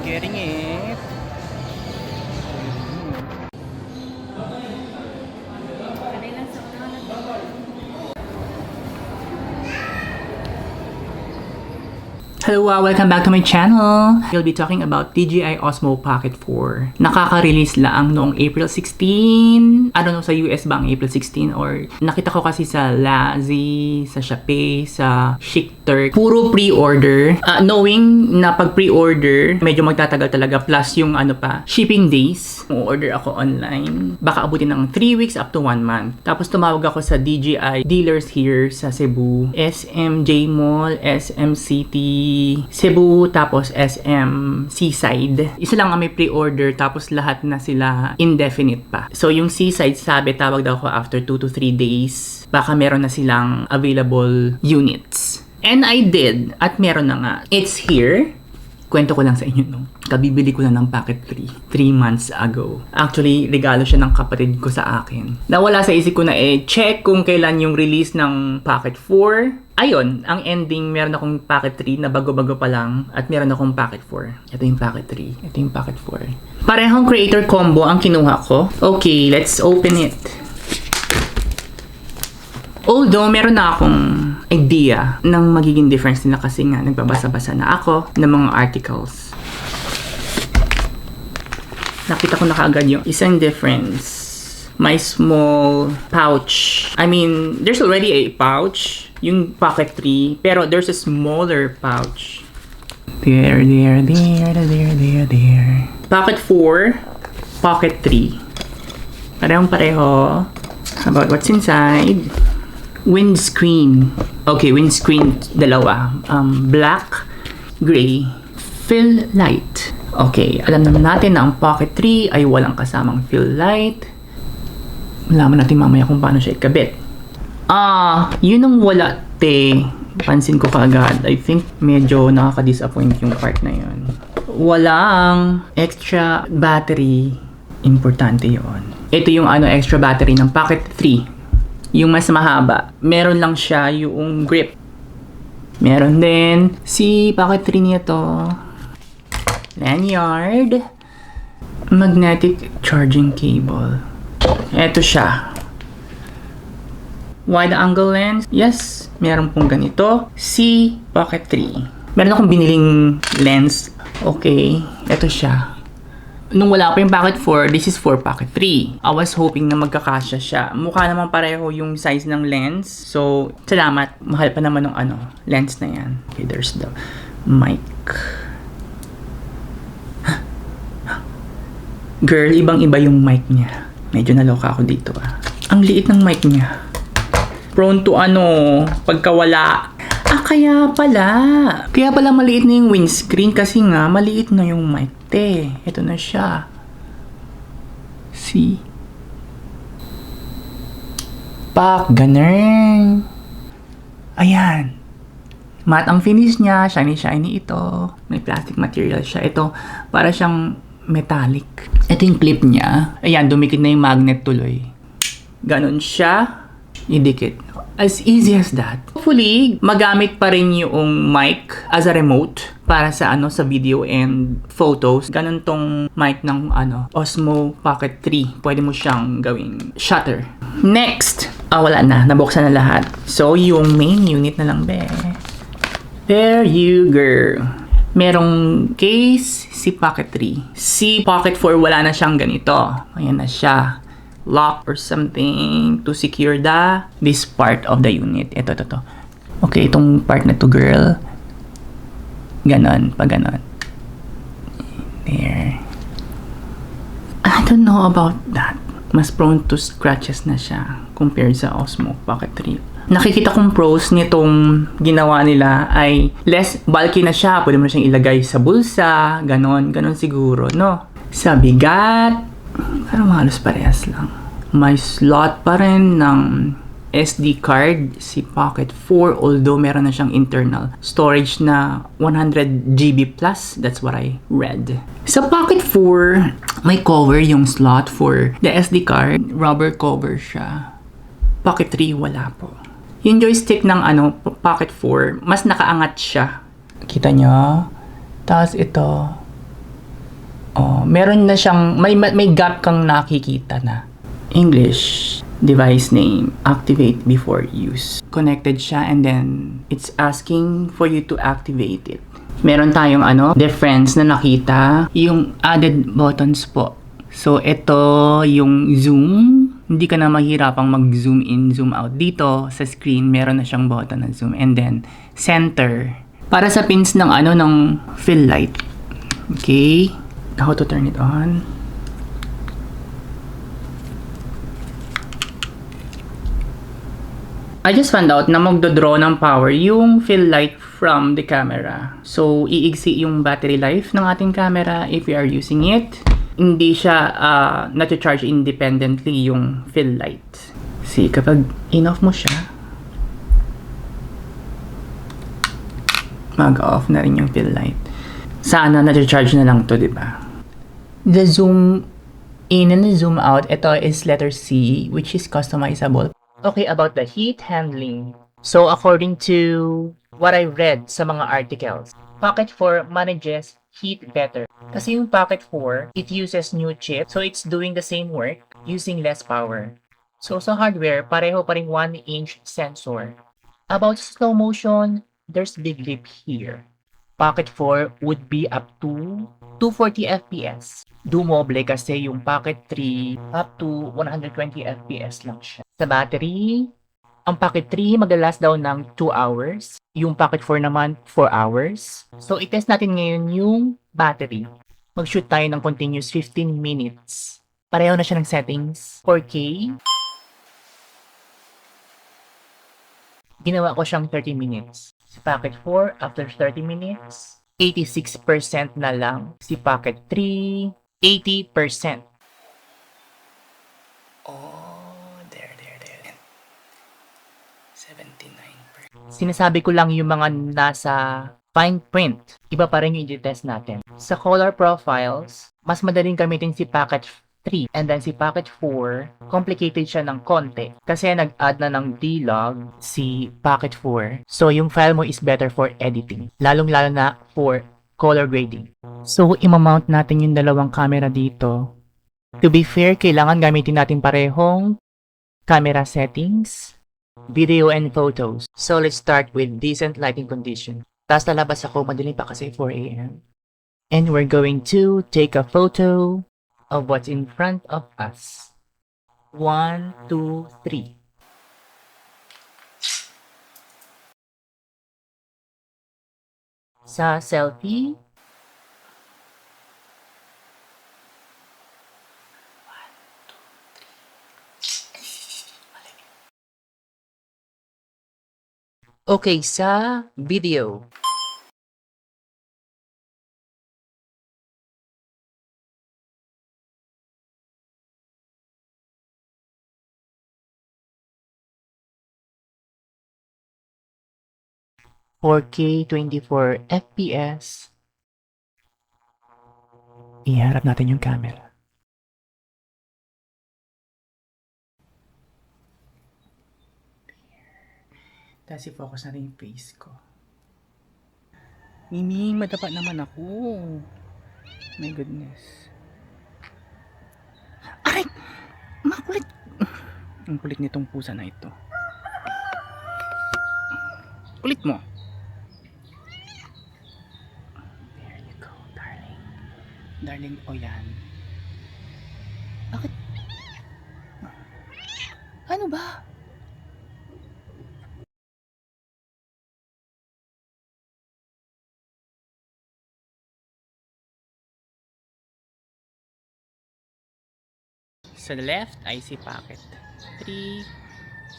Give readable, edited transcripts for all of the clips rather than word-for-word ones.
getting it. Hello, welcome back to my channel. We'll be talking about DJI Osmo Pocket 4. Nakaka-release lang noong April 16. I don't know sa US ba ang April 16 or nakita ko kasi sa Lazy, sa Shopee, sa Chic Turk. Puro pre-order. Knowing na pag pre-order, medyo magtatagal talaga plus yung shipping days. Kung order ako online, baka abutin ng 3 weeks up to 1 month. Tapos tumawag ako sa DJI dealers here sa Cebu. SMJ Mall, SM City, Cebu, tapos SM Seaside. Isa lang ang may pre-order, tapos lahat na sila indefinite pa. So yung Seaside, sabi tawag daw ko after 2 to 3 days, baka meron na silang available units. And I did, at meron na nga. It's here. Kwento ko lang sa inyo, no? Kabibili ko na ng Pocket 3 months ago. Actually, regalo siya ng kapatid ko sa akin. Nawala sa isip ko na check kung kailan yung release ng Pocket 4. Ayun, ang ending, meron akong Pocket 3 na bago-bago pa lang at meron akong Pocket 4. Ito yung Pocket 3. Ito yung Pocket 4. Parehong creator combo ang kinuha ko. Okay, let's open it. Although, meron na akong idea ng magiging difference nila kasi nga nagbabasa-basa na ako ng mga articles. Nakita ko na kaagad yung isang difference. My small pouch. I mean, there's already a pouch, yung Pocket 3, pero there's a smaller pouch. There. Pocket 4, Pocket 3. Parehong-pareho. About what's inside. Windscreen. Okay, windscreen dalawa. Black, gray, fill light. Okay, alam naman natin na ang Pocket 3 ay walang kasamang fill light. Malaman natin mamaya kung paano siya ikabit. Yun ang wala, te. Pansin ko kaagad. I think medyo nakaka-disappoint yung part na yun. Walang extra battery. Importante yun. Ito yung extra battery ng Pocket 3. Yung mas mahaba. Meron lang siya yung grip. Meron din si Pocket 3 nito. Lanyard. Magnetic charging cable. Ito siya. Wide angle lens. Yes, meron pong ganito. Si Pocket 3. Meron akong biniling lens. Okay, ito siya. Nung wala pa yung Pocket 4, this is for Pocket 3. I was hoping na magkakasya siya. Mukha naman pareho yung size ng lens. So, salamat. Mahal pa naman ng lens na yan. Okay, there's the mic. Girl, ibang-iba yung mic niya. Medyo naloka ako dito Ang liit ng mic niya. Prone to pagkawala. Kaya pala maliit na yung windscreen kasi nga maliit na yung mic. Ito na siya. See? Ganun. Ayan. Matte ang finish niya. Shiny ito. May plastic material siya. Ito, para siyang metallic. Ito yung clip niya. Ayan, dumikit na yung magnet tuloy. Ganon siya. Idikit. As easy as that. Hopefully, magamit pa rin yung mic as a remote para sa sa video and photos. Ganon tong mic ng Osmo Pocket 3. Pwede mo siyang gawing shutter. Next! Wala na. Nabuksan na lahat. So, yung main unit na lang, be. There you go. Merong case si Pocket 3. Si Pocket 4, wala na siyang ganito. Ayan na siya. Lock or something to secure this part of the unit. Ito. Okay, itong part na to, girl. Ganon, ganon. There. I don't know about that. Mas prone to scratches na siya compared sa Osmo Pocket 3. Nakikita kong pros nitong ginawa nila ay less bulky na siya. Pwede mo na siyang ilagay sa bulsa. Ganon siguro, no? Sa bigat, parang halos parehas lang. May slot pa rin ng SD card si Pocket 4, although meron na siyang internal storage na 100 GB plus. That's what I read. Sa Pocket 4, may cover yung slot for the SD card. Rubber cover siya. Pocket 3, wala po. Yung joystick ng Pocket 4, mas nakaangat siya. Kita nyo? Tapos ito, Oh, meron na siyang, may gap kang nakikita na. English, device name, activate before use. Connected siya and then it's asking for you to activate it. Meron tayong difference na nakita, yung added buttons po. So, ito yung zoom. Hindi ka na mahirapang mag-zoom in, zoom out. Dito sa screen, meron na siyang button na zoom. And then, center. Para sa pins ng ng fill light. Okay. How to turn it on. I just found out na magdodraw ng power yung fill light from the camera. So, iigsi yung battery life ng ating camera if we are using it. Hindi siya na-charge independently yung fill light. See, kapag in-off mo siya, mag-off na rin yung fill light. Sana na-charge na lang to, di ba? The zoom in and the zoom out, ito is letter C, which is customizable. Okay, about the heat handling. So, according to what I read sa mga articles, Pocket 4 manages heat better. Kasi yung Pocket 4, it uses new chip, so it's doing the same work using less power. So, sa hardware, pareho pa rin 1-inch sensor. About slow motion, there's big leap here. Pocket 4 would be up to 240 FPS. Dumoble kasi yung Pocket 3 up to 120 FPS lang siya. Sa battery, ang Pocket 3 maglalast daw ng 2 hours. Yung Pocket 4 naman, 4 hours. So, itest natin ngayon yung battery. Mag-shoot tayo ng continuous 15 minutes. Pareho na siya ng settings. 4K. Ginawa ko siyang 30 minutes. Si Pocket 4, after 30 minutes, 86% na lang. Si Pocket 3, 80%. Oh, there. 79%. Sinasabi ko lang yung mga nasa fine print. Iba pa rin yung i-test natin. Sa color profiles, mas madaling gamitin si Pocket 3 and then si Pocket 4, complicated siya ng konti kasi nag-add na ng D-Log si Pocket 4. So, yung file mo is better for editing. Lalong-lalo na for color grading. So, imamount natin yung dalawang camera dito. To be fair, kailangan gamitin natin parehong camera settings, video and photos. So, let's start with decent lighting condition. Tapos lalabas ako, madilim pa kasi 4 a.m. And we're going to take a photo of what's in front of us. 1, 2, 3. Sa selfie, okay, sa video. "4K 24 FPS." Iharap natin yung camera. Tapos i-focus natin yung face ko. Miming, madapa naman ako. My goodness. Aray! Makulit! Ang kulit nitong pusa na ito. Kulit mo. There you go, darling. Darling, o yan. Bakit? Ano ba? Sa left, I see Pocket 3.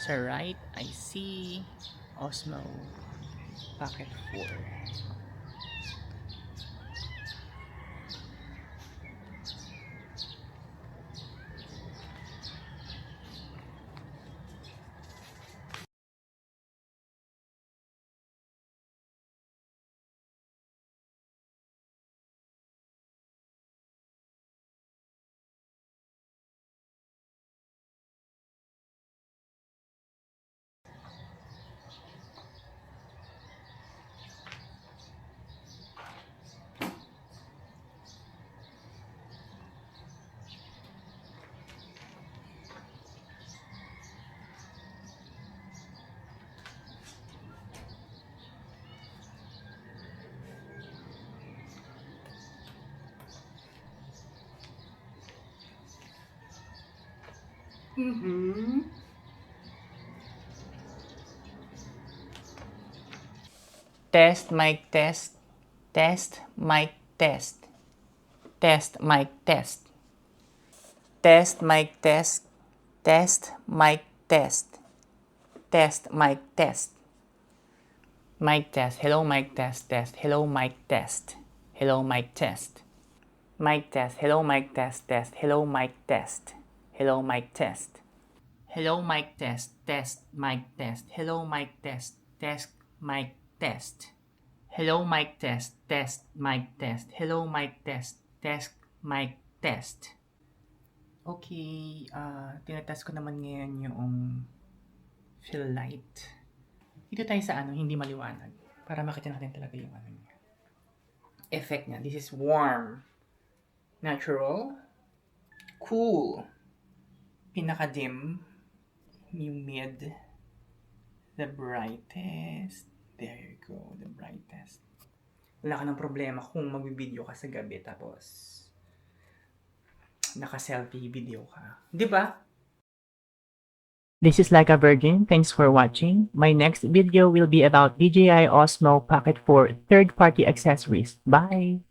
Sa right, I see Osmo Pocket 4. Test, mic, test. Test, mic, test. Test, mic, test. Test, mic, test. Test, mic, test. Test, mic, test. Mic test. Hello, mic test. Test. Hello, mic test. Hello, mic test. Mic test. Hello, mic test. Test. Hello, mic test. Hello, mic test. Hello, mic test. Test, mic test. Hello, mic test. Test, mic test. Hello, mic test. Test, mic test. Hello, mic test. Test, mic test. Okay, tinatest ko naman ngayon yung fill light. Dito tayo sa hindi maliwanag. Para makita natin talaga yung niya. Effect niya. This is warm. Natural. Cool. Pinaka-dim. Yung mid. The brightest. There you go. The brightest. Wala ka ng problema kung magbibideo ka sa gabi tapos naka-selfie video ka. Di ba? This is Like a Virgin. Thanks for watching. My next video will be about DJI Osmo Pocket 4 third-party accessories. Bye!